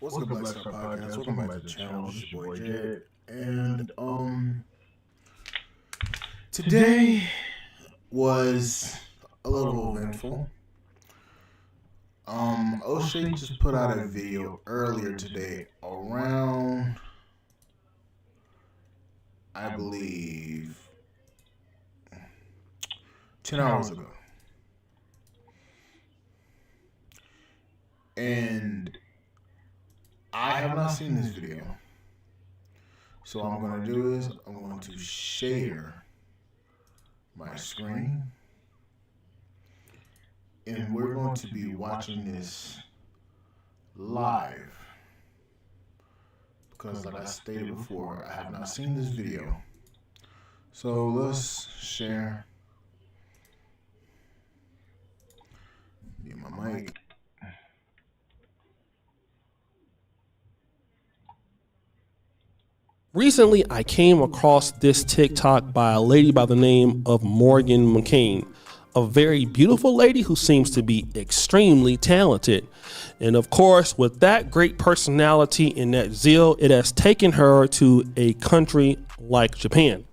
What's good, Black Star Podcast? Welcome back to the channel. This is your boy Jed, and today was a little eventful. O'Shea just put out a video earlier today around, I believe, 10 hours ago, and I have not seen this video, so what I'm going to do is I'm going to share my screen, and we're going to be watching this live, because like I stated before, I have not seen this video. So let's share. Get my mic. Recently, I came across this TikTok by a lady by the name of Morgan McCain, a very beautiful lady who seems to be extremely talented. And of course, with that great personality and that zeal, it has taken her to a country like Japan.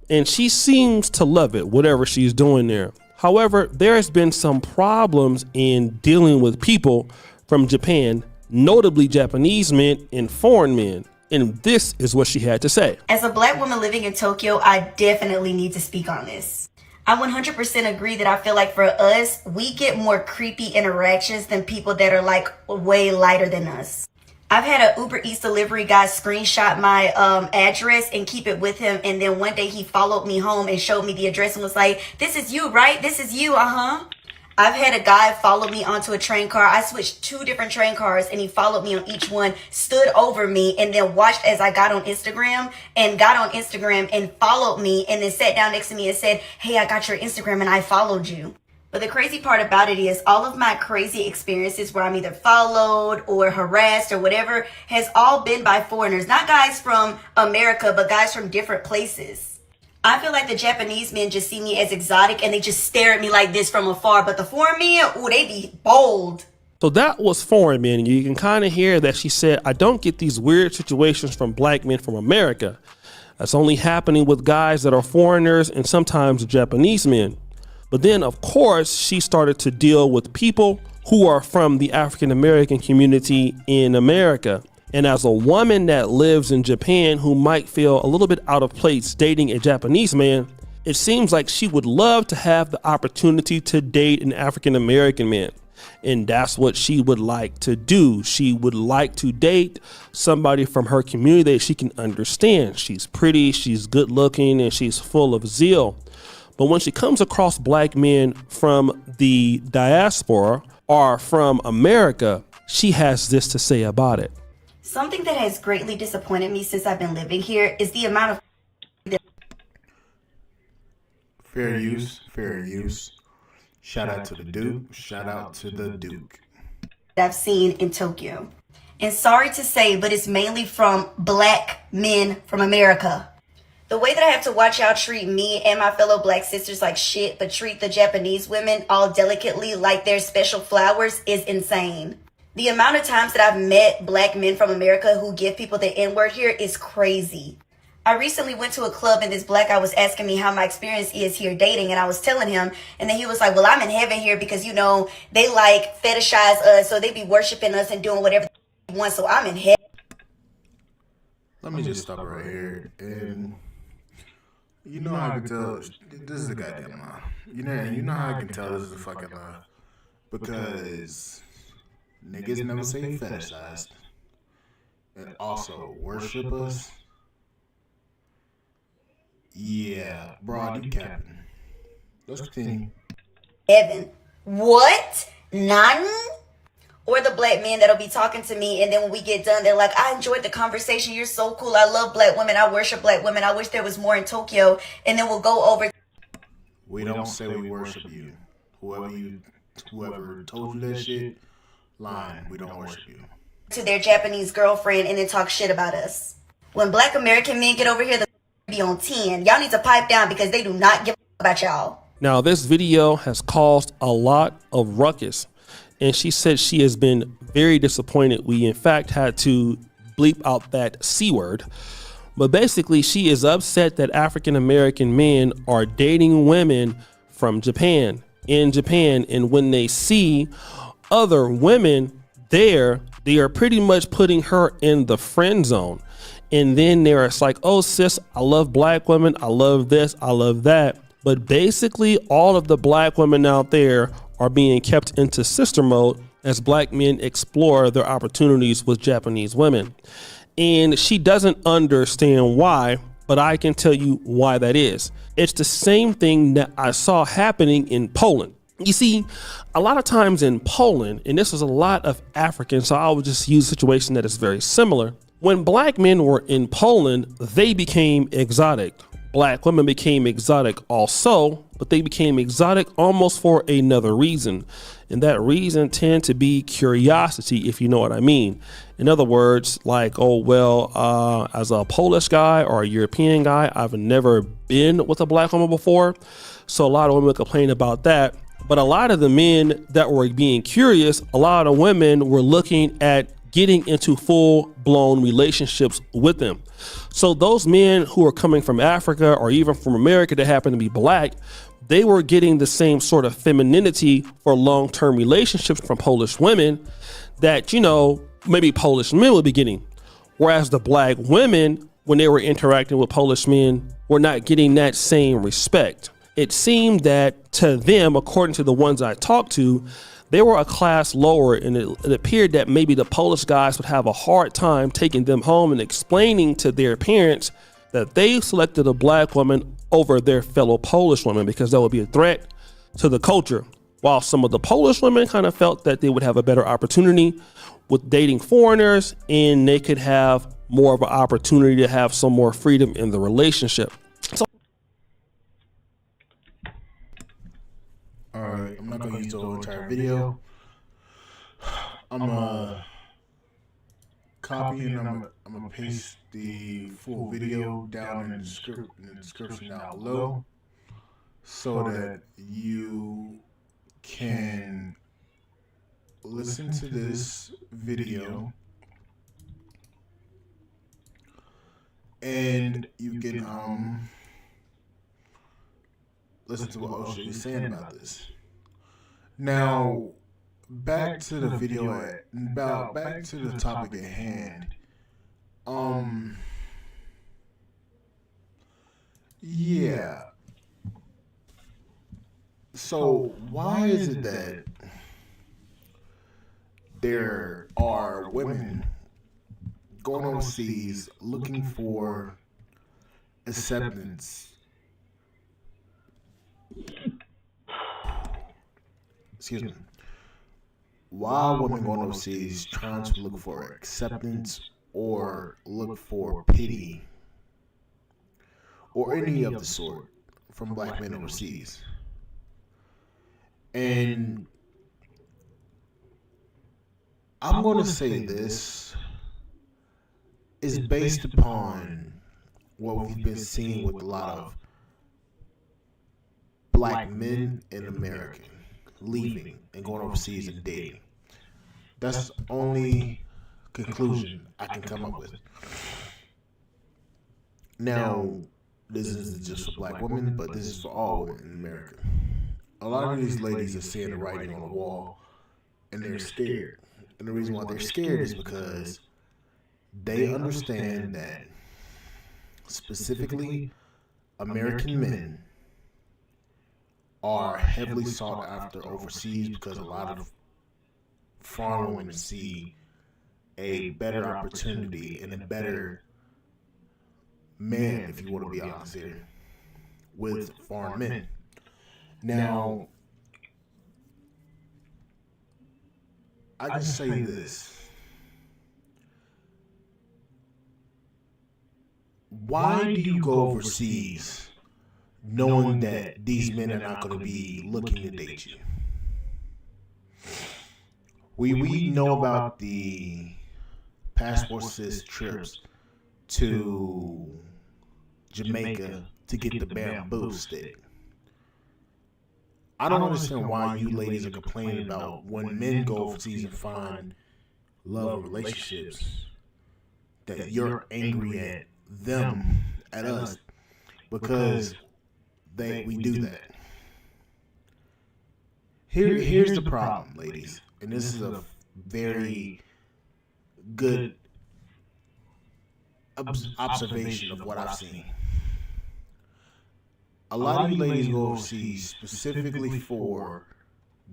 And she seems to love it, whatever she's doing there. However, there has been some problems in dealing with people from Japan, notably Japanese men and foreign men. And this is what she had to say. As a black woman living in Tokyo, I definitely need to speak on this. I 100% agree that I feel like for us, we get more creepy interactions than people that are like way lighter than us. I've had an Uber Eats delivery guy screenshot my address and keep it with him. And then one day he followed me home and showed me the address and was like, "This is you, right? This is you, I've had a guy follow me onto a train car. I switched 2 different train cars and he followed me on each one, stood over me, and then watched as I got on Instagram and followed me, and then sat down next to me and said, "Hey, I got your Instagram and I followed you." But the crazy part about it is all of my crazy experiences where I'm either followed or harassed or whatever has all been by foreigners, not guys from America, but guys from different places. I feel like the Japanese men just see me as exotic and they just stare at me like this from afar. But the foreign men, ooh, they be bold. So that was foreign men. You can kind of hear that she said, I don't get these weird situations from black men from America. That's only happening with guys that are foreigners and sometimes Japanese men. But then, of course, she started to deal with people who are from the African American community in America. And as a woman that lives in Japan who might feel a little bit out of place dating a Japanese man, it seems like she would love to have the opportunity to date an African American man. And that's what she would like to do. She would like to date somebody from her community that she can understand. She's pretty, she's good looking, and she's full of zeal. But when she comes across black men from the diaspora or from America, she has this to say about it. Something that has greatly disappointed me since I've been living here is the amount of Fair use. Shout out to the Duke. Shout out to the Duke. I've seen in Tokyo. And sorry to say, but it's mainly from black men from America. The way that I have to watch y'all treat me and my fellow black sisters like shit, but treat the Japanese women all delicately like they're special flowers is insane. The amount of times that I've met black men from America who give people the N-word here is crazy. I recently went to a club and this black guy was asking me how my experience is here dating, and I was telling him, and then he was like, "Well, I'm in heaven here because, you know, they like fetishize us, so they be worshiping us and doing whatever they want, so I'm in heaven." Let me just stop right here. And you know how I can tell this is a goddamn lie. You know how I can tell this is a fucking lie. Because niggas never say fetishized. And also worship us. Yeah, bro, you capping. Let's continue. Evan, what? None? Or the black men that'll be talking to me, and then when we get done, they're like, "I enjoyed the conversation. You're so cool. I love black women. I worship black women. I wish there was more in Tokyo." And then we'll go over. We don't say we worship you. Whoever told you that shit, lying. We don't worship you. To their Japanese girlfriend and then talk shit about us. When black American men get over here, the be on 10. Y'all need to pipe down because they do not give a about y'all. Now, this video has caused a lot of ruckus. and she said she has been very disappointed. We, in fact, had to bleep out that C word. But basically, she is upset that African American men are dating women from Japan, in Japan, and when they see other women there, they are pretty much putting her in the friend zone. And then it's like, oh, sis, I love black women. I love this. I love that. But basically, all of the black women out there are being kept into sister mode as black men explore their opportunities with Japanese women. And she doesn't understand why, but I can tell you why that is. It's the same thing that I saw happening in Poland. You see, a lot of times in Poland, and this was a lot of Africans, so I would just use a situation that is very similar. When black men were in Poland, they became exotic. Black women became exotic also, but they became exotic almost for another reason. And that reason tend to be curiosity, if you know what I mean. In other words, like, oh, well, as a Polish guy or a European guy, I've never been with a black woman before. So a lot of women complain about that. But a lot of the men that were being curious, a lot of women were looking at getting into full-blown relationships with them. So those men who are coming from Africa or even from America that happen to be black, they were getting the same sort of femininity for long-term relationships from Polish women that, you know, maybe Polish men would be getting. Whereas the black women, when they were interacting with Polish men, were not getting that same respect. It seemed that to them, according to the ones I talked to, they were a class lower, and it appeared that maybe the Polish guys would have a hard time taking them home and explaining to their parents that they selected a black woman over their fellow Polish women because that would be a threat to the culture. While some of the Polish women kind of felt that they would have a better opportunity with dating foreigners, and they could have more of an opportunity to have some more freedom in the relationship. Alright, I'm not gonna use the whole entire video. I'm gonna copy and I'm gonna paste the full video down in the description down below so that you can listen to this video and you can listen to what Osha is saying about this. Now, back to the video back to the topic at hand. Yeah. So why is it that there are women going overseas looking for acceptance? Excuse me. Why are women going overseas trying to look for acceptance or look for pity or any of the sort from black men overseas? And I'm going to say this is based upon what we've been seeing with a lot of black men in America leaving and going overseas and dating. That's the only conclusion I can come up with. Now, this isn't just for black women, but this is for all women in America. A lot of these ladies are seeing the writing on the wall and they're scared. And the reason why they're scared is because they understand that specifically American men are heavily sought after overseas because a lot of foreign women see a better opportunity and a better man, if you want to be honest here, with foreign men. Now, I can say this. Why do you go overseas knowing that these men are not going to be looking to date you? We know about the passport-less trips to Jamaica to get the bamboo stick. I don't understand why you ladies are complaining about when men go overseas and find love relationships that you're angry at them, at us, because we do that. Here's the problem, ladies, and this is a very good observation of what I've seen. A lot of you ladies go overseas specifically for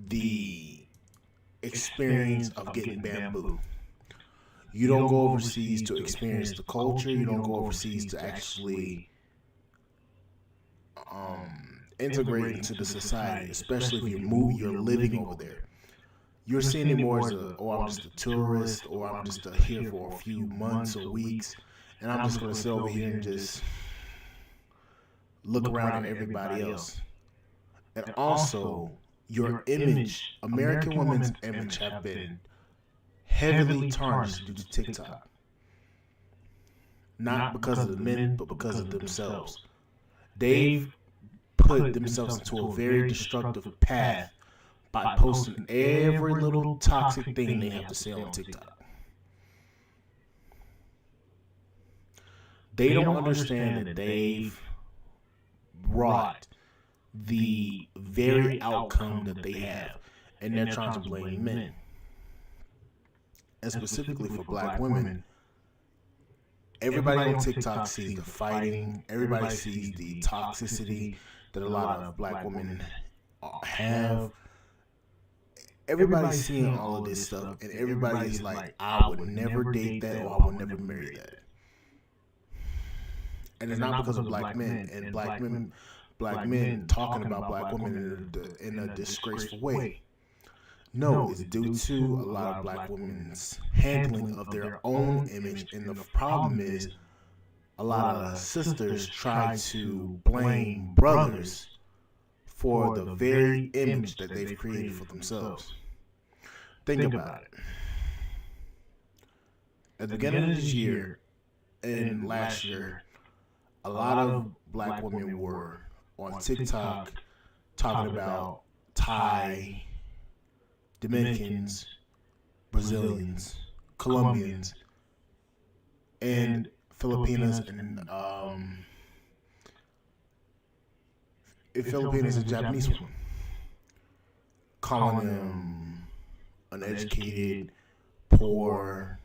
the experience of getting bamboo. You don't go overseas to experience the culture. You don't go overseas to actually integrate into the society, especially if you're living over there. You're seeing it more as I'm just a tourist, or I'm just here for a few months or weeks, and I'm just going to sit over here and just look around at everybody else. And also, your image, American women's image, have been heavily tarnished due to TikTok. Not because of the men, but because of themselves. They've put themselves into a very destructive path by posting every little toxic thing they have to say on TikTok. They don't understand that they've brought the very outcome that they have, and they're trying to blame men. And specifically for black women, everybody on TikTok sees the fighting, everybody sees the toxicity that a lot of black women have. Everybody's seeing all of this stuff, and everybody's like, I would never date that, or I would never marry that. And it's not because of black men and black men talking about black women in a disgraceful way. No, it's due to a lot of black women's handling of their own image, and the problem is a lot of sisters try to blame brothers for the very image that they've created for themselves. Think about it. At the beginning of this year and last year, a lot of black women were on TikTok talking about Thai, Dominicans, Brazilians, Colombians, and Filipinas, and Filipinas and Japanese women, calling them uneducated, poor,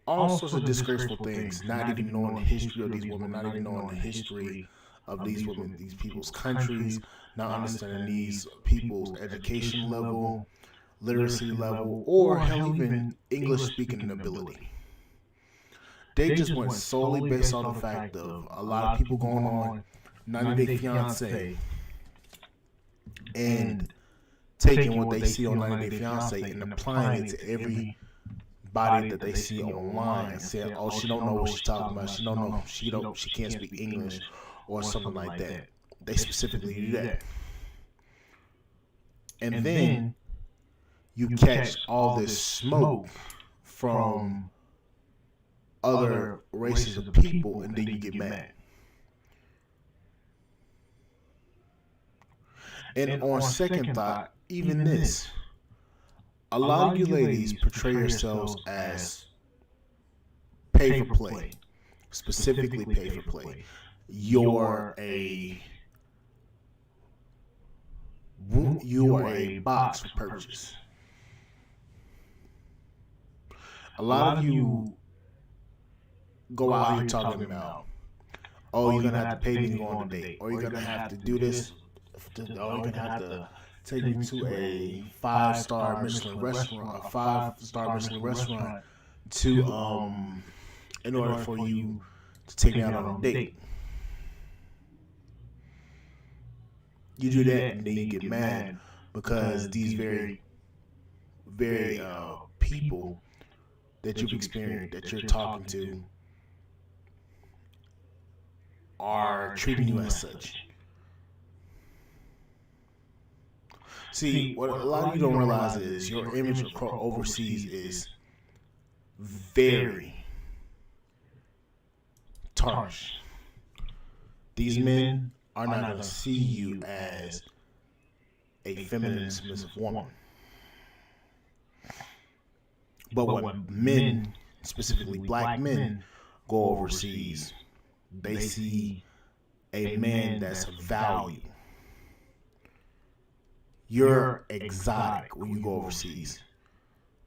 all sorts of disgraceful things, not even knowing the history of these women, not even knowing the history of these women, these people's countries, not understanding these people's education level, literacy level, or hell, even English speaking ability. They just went solely based on the fact of a lot of people going on 90 Day Fiancé and taking what they see on 90 Day Fiancé and applying it to every body that they see online and saying, "Oh, she don't know what she's talking about. She don't know. She can't speak English," or something like that. They specifically do that, and then you catch all this smoke from other races of people, and then you get mad. And on second thought, even this. A lot of you ladies portray yourselves as pay for play, specifically pay for play. You're a box for purchase. A lot of you go out here talking about, oh, you're gonna have to pay me to go on a date, or you're gonna have to do this, or you're gonna have to take me to a 5-star Michelin restaurant, to in order for you to take me out on a date. You do that, and then you get mad because these very people that you've experienced, that you're talking to, are treating you as such. See, what a lot of you don't realize is your image overseas is very tarnished. These men are not going to see you as a feminine, submissive woman. But when men, specifically black men, go overseas, they see a man that's of value. You're exotic when you go overseas.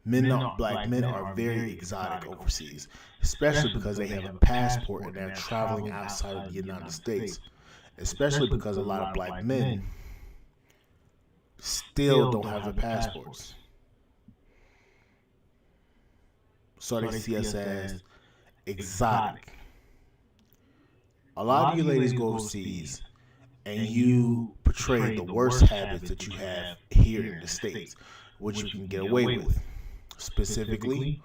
Black men are very exotic overseas, especially because they have a passport and they're traveling outside of the United States. Especially because a lot of black men still don't have their passports. So they see us as exotic. A lot of you ladies go overseas and you portray the worst habits that you have here in the States, which you can get away with. Specifically,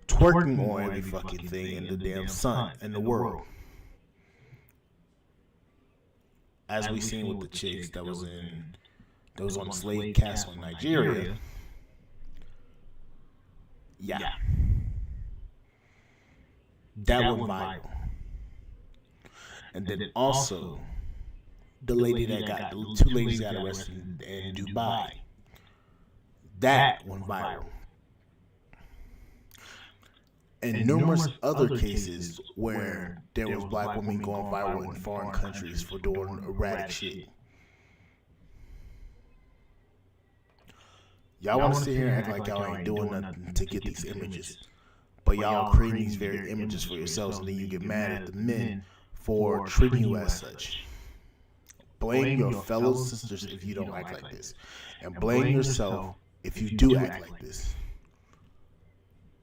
twerking on every fucking thing in the damn sun in the world. As we seen with the chicks that was on Slave Castle in Nigeria. Yeah. That went viral. And then also the two ladies got arrested in Dubai. That went viral. And numerous other cases where there was black women going viral in foreign countries for doing erratic shit. Y'all want to sit here and act like y'all ain't doing nothing to get these images. But y'all creating these very images for yourselves, and then you get mad at the men for treating you as such. Blame your fellow sisters if you don't act like this. And blame yourself if you do act like this.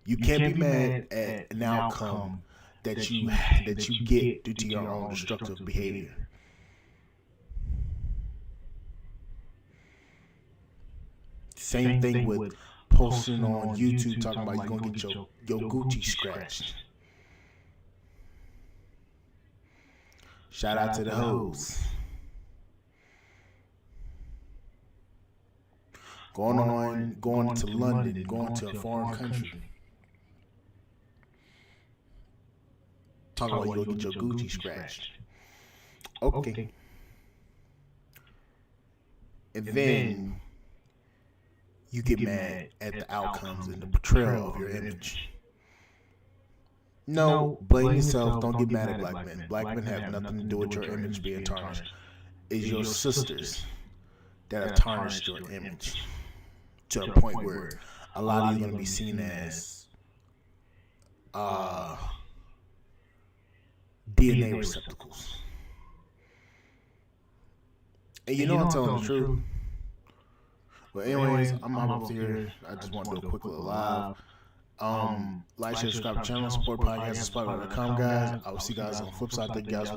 You can't be mad at an outcome that you get due to your own destructive behavior. Same thing with posting on YouTube talking about you're gonna get your Gucci scratched. Shout out to the hoes. Going to London, going to a foreign country. Talking about you'll get your Gucci scratched. Okay. And then you get mad at the outcomes and the portrayal of your image. No, blame yourself. Don't get mad at black men. Black men have nothing to do with your image being tarnished. It's your sisters that have tarnished your image to a point where a lot of you are going to be seen as DNA receptacles. And you know I'm telling the truth. But anyways, I'm up here. I just want to do a quick little live. Like, share, subscribe to the channel, support podcast, Spotify.com, guys. I will see you guys on the flip side. Thank you guys for